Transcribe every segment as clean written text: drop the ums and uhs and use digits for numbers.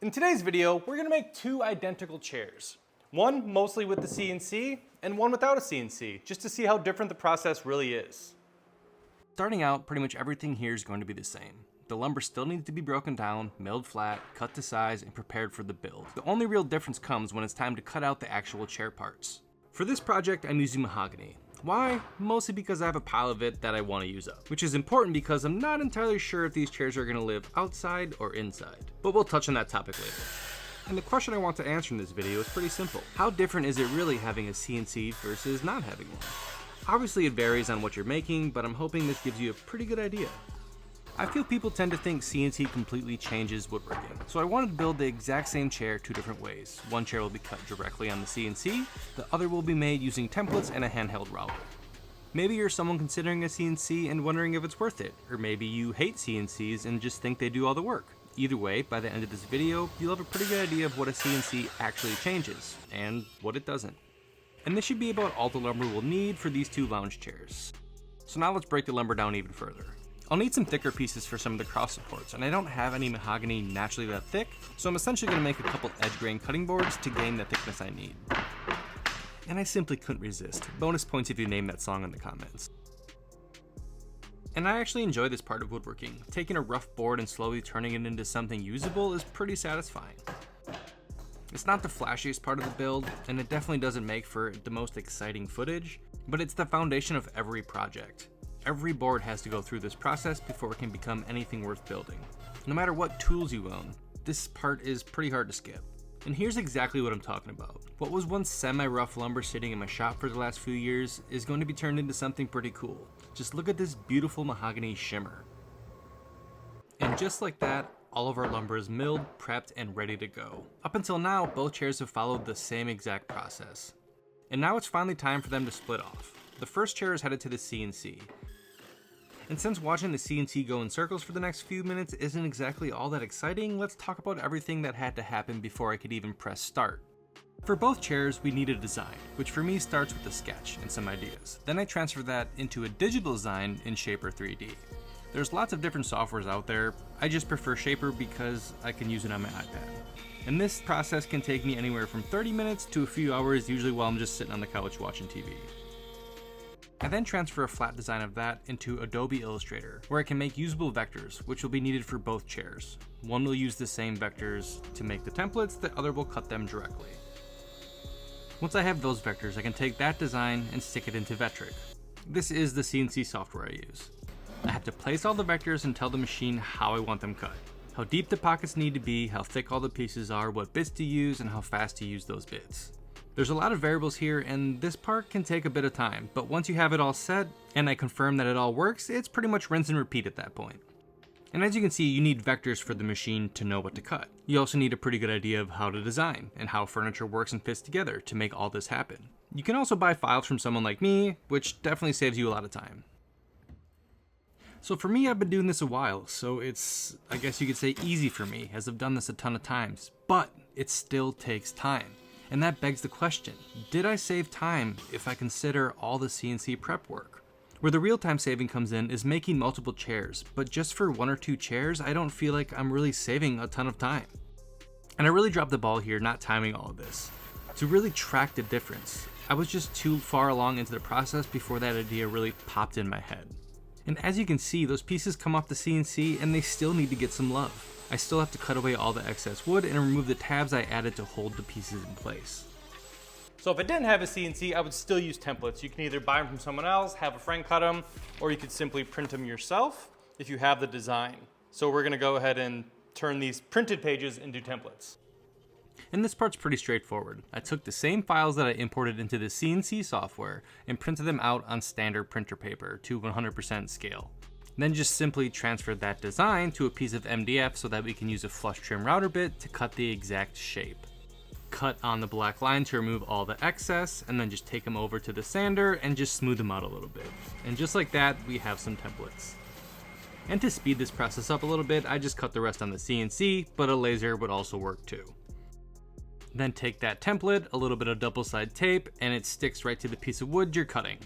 In today's video, we're gonna make two identical chairs. One mostly with the CNC and one without a CNC, just to see how different the process really is. Starting out, pretty much everything here is going to be the same. The lumber still needs to be broken down, milled flat, cut to size, and prepared for the build. The only real difference comes when it's time to cut out the actual chair parts. For this project, I'm using mahogany. Why? Mostly because I have a pile of it that I want to use up, which is important because I'm not entirely sure if these chairs are going to live outside or inside, but we'll touch on that topic later. And the question I want to answer in this video is pretty simple. How different is it really having a CNC versus not having one? Obviously it varies on what you're making, but I'm hoping this gives you a pretty good idea. I feel people tend to think CNC completely changes woodworking, so I wanted to build the exact same chair two different ways. One chair will be cut directly on the CNC, the other will be made using templates and a handheld router. Maybe you're someone considering a CNC and wondering if it's worth it, or maybe you hate CNCs and just think they do all the work. Either way, by the end of this video, you'll have a pretty good idea of what a CNC actually changes, and what it doesn't. And this should be about all the lumber we'll need for these two lounge chairs. So now let's break the lumber down even further. I'll need some thicker pieces for some of the cross supports, and I don't have any mahogany naturally that thick, so I'm essentially going to make a couple edge grain cutting boards to gain the thickness I need. And I simply couldn't resist. Bonus points if you name that song in the comments. And I actually enjoy this part of woodworking. Taking a rough board and slowly turning it into something usable is pretty satisfying. It's not the flashiest part of the build, and it definitely doesn't make for the most exciting footage, but it's the foundation of every project. Every board has to go through this process before it can become anything worth building. No matter what tools you own, this part is pretty hard to skip. And here's exactly what I'm talking about. What was once semi-rough lumber sitting in my shop for the last few years is going to be turned into something pretty cool. Just look at this beautiful mahogany shimmer. And just like that, all of our lumber is milled, prepped, and ready to go. Up until now, both chairs have followed the same exact process. And now it's finally time for them to split off. The first chair is headed to the CNC. And since watching the CNC go in circles for the next few minutes isn't exactly all that exciting, let's talk about everything that had to happen before I could even press start. For both chairs, we need a design, which for me starts with a sketch and some ideas. Then I transfer that into a digital design in Shaper 3D. There's lots of different softwares out there. I just prefer Shaper because I can use it on my iPad. And this process can take me anywhere from 30 minutes to a few hours, usually while I'm just sitting on the couch watching TV. I then transfer a flat design of that into Adobe Illustrator, where I can make usable vectors, which will be needed for both chairs. One will use the same vectors to make the templates, the other will cut them directly. Once I have those vectors, I can take that design and stick it into Vectric. This is the CNC software I use. I have to place all the vectors and tell the machine how I want them cut. How deep the pockets need to be, how thick all the pieces are, what bits to use, and how fast to use those bits. There's a lot of variables here, and this part can take a bit of time, but once you have it all set, and I confirm that it all works, it's pretty much rinse and repeat at that point. And as you can see, you need vectors for the machine to know what to cut. You also need a pretty good idea of how to design, and how furniture works and fits together to make all this happen. You can also buy files from someone like me, which definitely saves you a lot of time. So for me, I've been doing this a while, so it's, I guess you could say, easy for me, as I've done this a ton of times, but it still takes time. And that begs the question, did I save time if I consider all the CNC prep work? Where the real time saving comes in is making multiple chairs, but just for one or two chairs, I don't feel like I'm really saving a ton of time. And I really dropped the ball here not timing all of this. To really track the difference, I was just too far along into the process before that idea really popped in my head. And as you can see, those pieces come off the CNC and they still need to get some love. I still have to cut away all the excess wood and remove the tabs I added to hold the pieces in place. So if I didn't have a CNC, I would still use templates. You can either buy them from someone else, have a friend cut them, or you could simply print them yourself if you have the design. So we're gonna go ahead and turn these printed pages into templates. And this part's pretty straightforward. I took the same files that I imported into the CNC software and printed them out on standard printer paper to 100% scale. Then just simply transferred that design to a piece of MDF so that we can use a flush trim router bit to cut the exact shape. Cut on the black line to remove all the excess, and then just take them over to the sander and just smooth them out a little bit. And just like that, we have some templates. And to speed this process up a little bit, I just cut the rest on the CNC, but a laser would also work too. Then take that template, a little bit of double-sided tape, and it sticks right to the piece of wood you're cutting.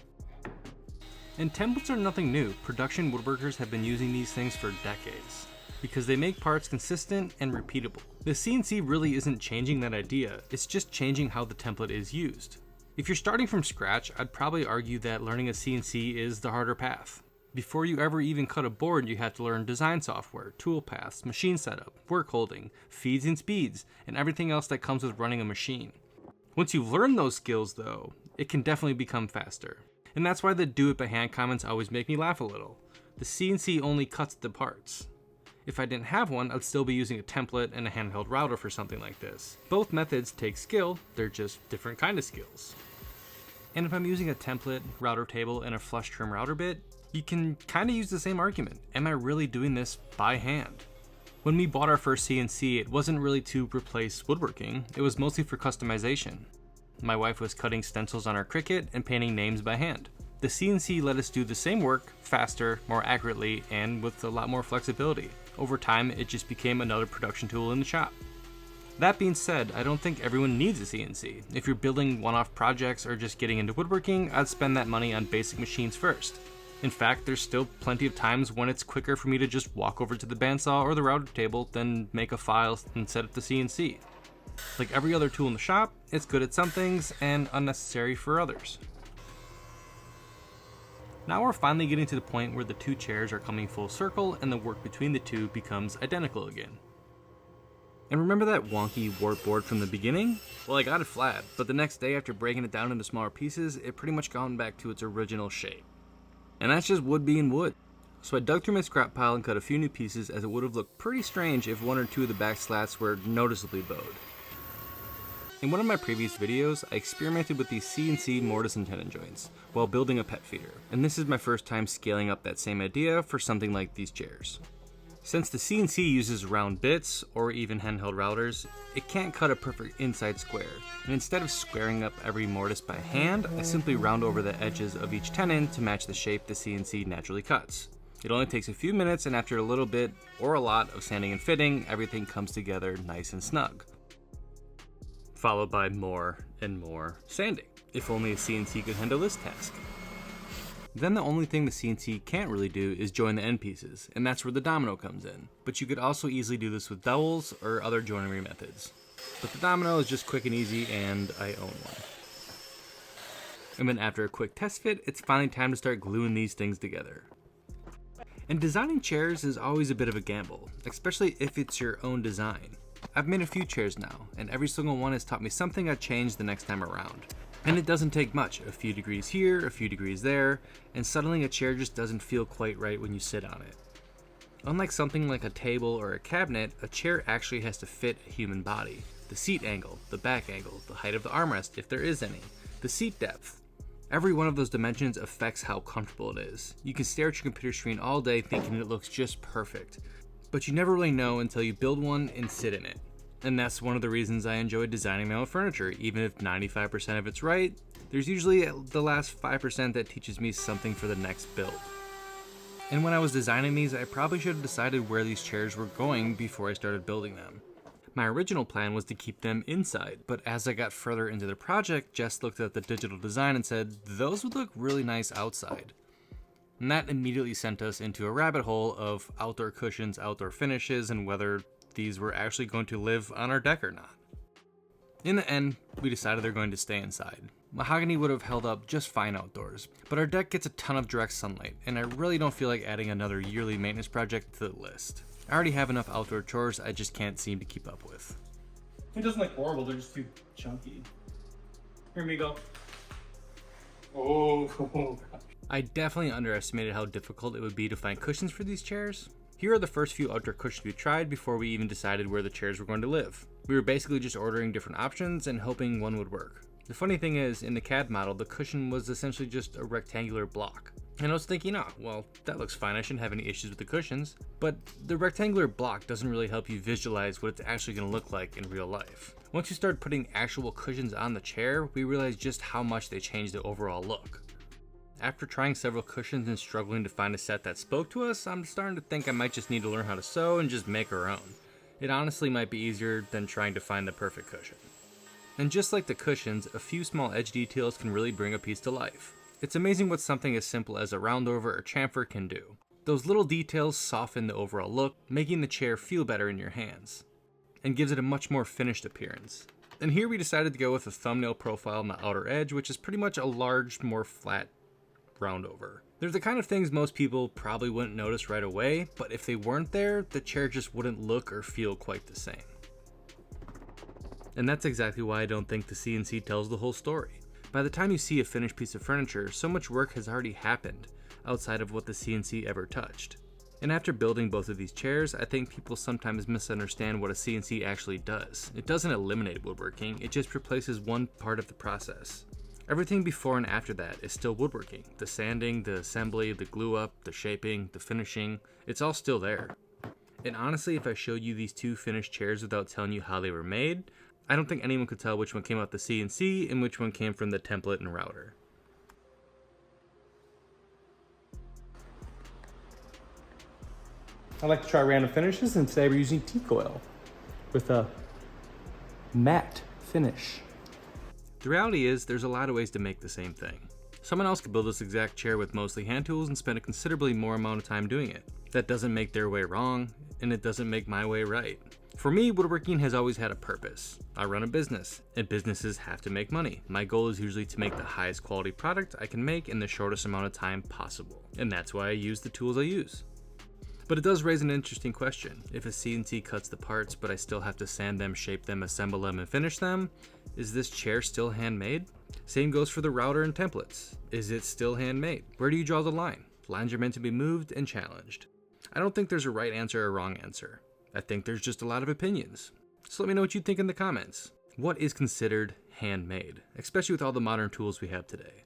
And templates are nothing new. Production woodworkers have been using these things for decades. because they make parts consistent and repeatable. The CNC really isn't changing that idea, it's just changing how the template is used. If you're starting from scratch, I'd probably argue that learning a CNC is the harder path. Before you ever even cut a board, you have to learn design software, tool paths, machine setup, work holding, feeds and speeds, and everything else that comes with running a machine. Once you've learned those skills though, it can definitely become faster. And that's why the do it by hand comments always make me laugh a little. The CNC only cuts the parts. If I didn't have one, I'd still be using a template and a handheld router for something like this. Both methods take skill, they're just different kind of skills. And if I'm using a template, router table, and a flush trim router bit, you can kind of use the same argument. Am I really doing this by hand? When we bought our first CNC, it wasn't really to replace woodworking, it was mostly for customization. My wife was cutting stencils on our Cricut and painting names by hand. The CNC let us do the same work, faster, more accurately, and with a lot more flexibility. Over time, it just became another production tool in the shop. That being said, I don't think everyone needs a CNC. If you're building one-off projects or just getting into woodworking, I'd spend that money on basic machines first. In fact, there's still plenty of times when it's quicker for me to just walk over to the bandsaw or the router table than make a file and set up the CNC. Like every other tool in the shop, it's good at some things and unnecessary for others. Now we're finally getting to the point where the two chairs are coming full circle and the work between the two becomes identical again. And remember that wonky warp board from the beginning? Well, I got it flat, but the next day after breaking it down into smaller pieces, it pretty much gone back to its original shape. And that's just wood being wood. So I dug through my scrap pile and cut a few new pieces, as it would have looked pretty strange if one or two of the back slats were noticeably bowed. In one of my previous videos, I experimented with these CNC mortise and tenon joints while building a pet feeder, and this is my first time scaling up that same idea for something like these chairs. Since the CNC uses round bits, or even handheld routers, it can't cut a perfect inside square, and instead of squaring up every mortise by hand, I simply round over the edges of each tenon to match the shape the CNC naturally cuts. It only takes a few minutes, and after a little bit, or a lot, of sanding and fitting, everything comes together nice and snug. Followed by more and more sanding. If only a CNC could handle this task. Then the only thing the CNC can't really do is join the end pieces, and that's where the domino comes in. But you could also easily do this with dowels or other joinery methods. But the domino is just quick and easy, and I own one. And then after a quick test fit, it's finally time to start gluing these things together. And designing chairs is always a bit of a gamble, especially if it's your own design. I've made a few chairs now, and every single one has taught me something I'd change the next time around. And it doesn't take much, a few degrees here, a few degrees there, and suddenly a chair just doesn't feel quite right when you sit on it. Unlike something like a table or a cabinet, a chair actually has to fit a human body. The seat angle, the back angle, the height of the armrest, if there is any, the seat depth. Every one of those dimensions affects how comfortable it is. You can stare at your computer screen all day thinking it looks just perfect, but you never really know until you build one and sit in it. And that's one of the reasons I enjoy designing my own furniture. Even if 95% of it's right, there's usually the last 5% that teaches me something for the next build. And when I was designing these, I probably should have decided where these chairs were going before I started building them. My original plan was to keep them inside, but as I got further into the project, Jess looked at the digital design and said, those would look really nice outside. And that immediately sent us into a rabbit hole of outdoor cushions, outdoor finishes, and whether these were actually going to live on our deck or not. In the end, we decided they're going to stay inside. Mahogany would have held up just fine outdoors, but our deck gets a ton of direct sunlight, and I really don't feel like adding another yearly maintenance project to the list. I already have enough outdoor chores I just can't seem to keep up with. It doesn't look horrible, they're just too chunky. Here we go. Oh gosh. I definitely underestimated how difficult it would be to find cushions for these chairs. Here are the first few outdoor cushions we tried before we even decided where the chairs were going to live. We were basically just ordering different options and hoping one would work. The funny thing is, in the CAD model, the cushion was essentially just a rectangular block. And I was thinking, oh, well, that looks fine, I shouldn't have any issues with the cushions. But the rectangular block doesn't really help you visualize what it's actually going to look like in real life. Once you start putting actual cushions on the chair, we realized just how much they changed the overall look. After trying several cushions and struggling to find a set that spoke to us, I'm starting to think I might just need to learn how to sew and just make our own. It honestly might be easier than trying to find the perfect cushion. And just like the cushions, a few small edge details can really bring a piece to life. It's amazing what something as simple as a roundover or chamfer can do. Those little details soften the overall look, making the chair feel better in your hands, and gives it a much more finished appearance. And here we decided to go with a thumbnail profile on the outer edge, which is pretty much a large, more flat round over. They're the kind of things most people probably wouldn't notice right away, but if they weren't there, the chair just wouldn't look or feel quite the same. And that's exactly why I don't think the CNC tells the whole story. By the time you see a finished piece of furniture, so much work has already happened outside of what the CNC ever touched. And after building both of these chairs, I think people sometimes misunderstand what a CNC actually does. It doesn't eliminate woodworking, it just replaces one part of the process. Everything before and after that is still woodworking. The sanding, the assembly, the glue up, the shaping, the finishing, it's all still there. And honestly, if I showed you these two finished chairs without telling you how they were made, I don't think anyone could tell which one came out the CNC and which one came from the template and router. I like to try random finishes, and today we're using teak oil with a matte finish. The reality is, there's a lot of ways to make the same thing. Someone else could build this exact chair with mostly hand tools and spend a considerably more amount of time doing it. That doesn't make their way wrong, and it doesn't make my way right. For me, woodworking has always had a purpose. I run a business, and businesses have to make money. My goal is usually to make the highest quality product I can make in the shortest amount of time possible, and that's why I use the tools I use. But it does raise an interesting question. If a CNC cuts the parts, but I still have to sand them, shape them, assemble them, and finish them, is this chair still handmade? Same goes for the router and templates. Is it still handmade? Where do you draw the line? Lines are meant to be moved and challenged. I don't think there's a right answer or wrong answer. I think there's just a lot of opinions. So let me know what you think in the comments. What is considered handmade, especially with all the modern tools we have today?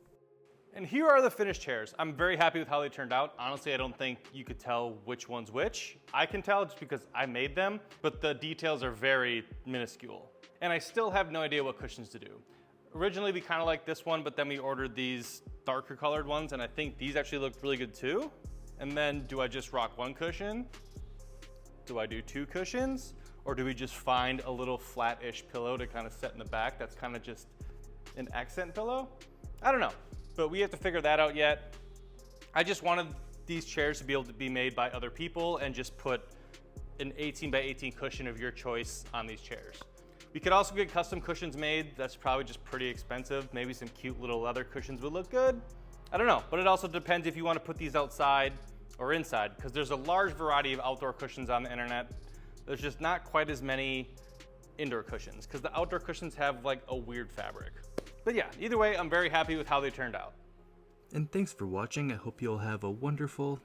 And here are the finished chairs. I'm very happy with how they turned out. Honestly, I don't think you could tell which one's which. I can tell just because I made them, but the details are very minuscule. And I still have no idea what cushions to do. Originally, we kind of liked this one, but then we ordered these darker colored ones, and I think these actually look really good too. And then do I just rock one cushion? Do I do two cushions? Or do we just find a little flat-ish pillow to kind of set in the back that's kind of just an accent pillow? I don't know, but we have to figure that out yet. I just wanted these chairs to be able to be made by other people and just put an 18 by 18 cushion of your choice on these chairs. We could also get custom cushions made. That's probably just pretty expensive. Maybe some cute little leather cushions would look good. I don't know, but it also depends if you want to put these outside or inside, because there's a large variety of outdoor cushions on the internet. There's just not quite as many indoor cushions, because the outdoor cushions have like a weird fabric. But yeah, either way, I'm very happy with how they turned out. And thanks for watching. I hope you'll have a wonderful